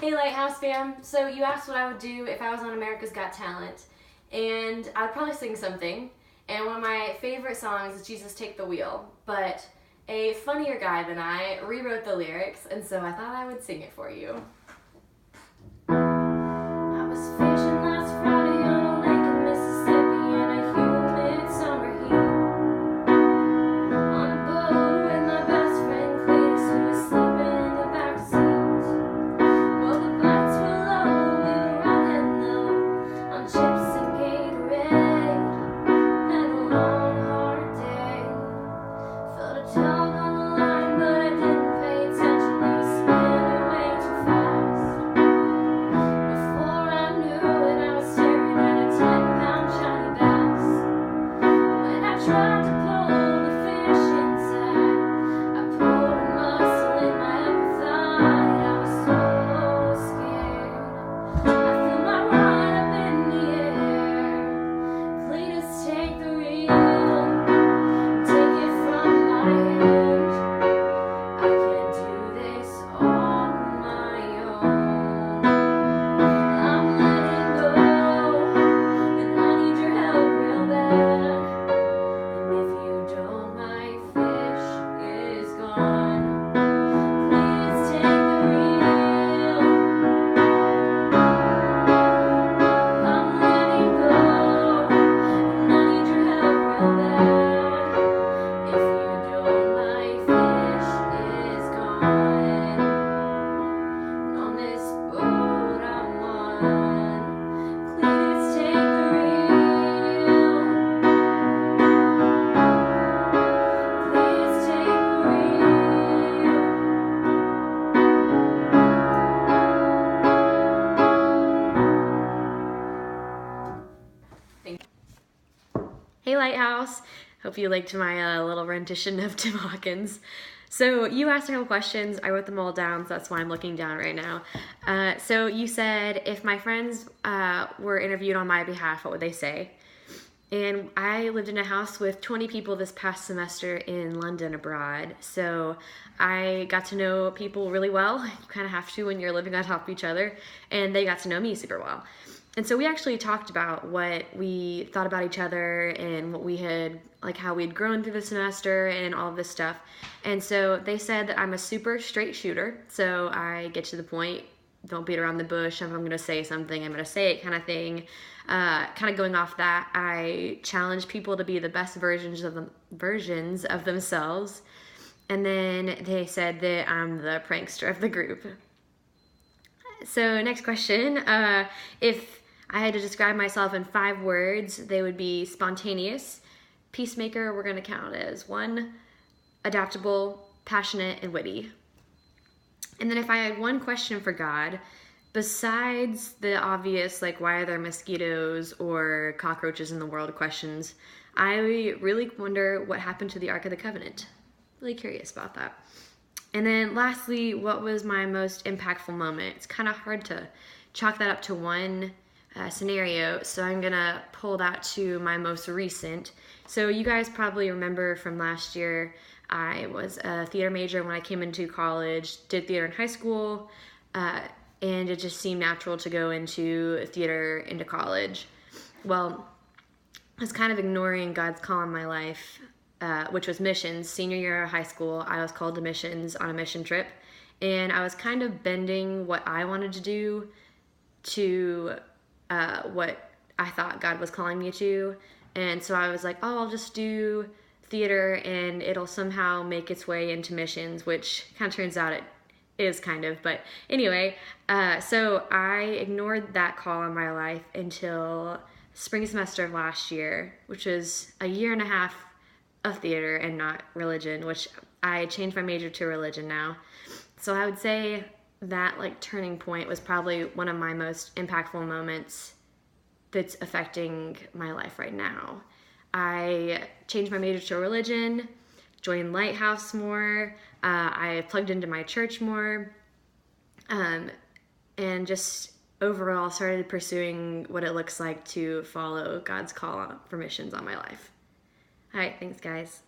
Hey Lighthouse fam, so you asked what I would do if I was on America's Got Talent, and I'd probably sing something, and one of my favorite songs is Jesus Take the Wheel, but a funnier guy than I rewrote the lyrics, and so I thought I would sing it for you. I was fishing last Friday on a lake in Mississippi in a humid summer heat, on a boat with my best friend Cletus, who was sleeping in the back seat. Well, the lights were low, we were running low on chips and Gatorade. Had a long, hard day. Felt a tug on the line, but I didn't pay attention. It was spinning way too fast. Before I knew it, I was staring at a 10-pound shiny bass. When I tried to pull the fish inside, I pulled a muscle in my upper thigh. I was so scared. I threw my rod up in the air. Cletus, take the reel. Take it from my hand. I can't do this on my own. I'm letting go, and I need your help real bad. And if you don't, my fish is gone. Please take the reel. I'm letting go, and I need your help real bad. If you don't, my fish is gone. And on this boat I'm on, please take the reel. Please take the reel. Thank you. Hey Lighthouse, hope you liked my little rendition of Tim Hawkins. So you asked a couple questions, I wrote them all down, so that's why I'm looking down right now. So you said if my friends were interviewed on my behalf, what would they say? And I lived in a house with 20 people this past semester in London abroad, so I got to know people really well. You kind of have to when you're living on top of each other, and they got to know me super well. And so we actually talked about what we thought about each other and what we had, like how we'd grown through the semester and all of this stuff. And so they said that I'm a super straight shooter, so I get to the point, don't beat around the bush. If I'm going to say something, I'm going to say it kind of thing. Kind of going off that, I challenge people to be the best versions of themselves. And then they said that I'm the prankster of the group. So next question, if I had to describe myself in 5 words, they would be spontaneous, peacemaker, we're going to count as 1, adaptable, passionate, and witty. And then if I had one question for God, besides the obvious, like, why are there mosquitoes or cockroaches in the world questions, I really wonder what happened to the Ark of the Covenant. Really curious about that. And then lastly, what was my most impactful moment? It's kind of hard to chalk that up to one scenario, so I'm gonna pull that to my most recent. So you guys probably remember from last year, I was a theater major when I came into college, did theater in high school, and it just seemed natural to go into theater into college. Well, I was kind of ignoring God's call in my life, which was missions. Senior year of high school, I was called to missions on a mission trip, and I was kind of bending what I wanted to do to what I thought God was calling me to. And so I was like, oh, I'll just do theater and it'll somehow make its way into missions, which kind of turns out it is kind of. But anyway, so I ignored that call in my life until spring semester of last year, which was a year and a half of theater and not religion, which I changed my major to religion now. So I would say that like turning point was probably one of my most impactful moments that's affecting my life right now. I changed my major to religion, joined Lighthouse more, I plugged into my church more, and just overall started pursuing what it looks like to follow God's call for missions on my life. All right, thanks guys.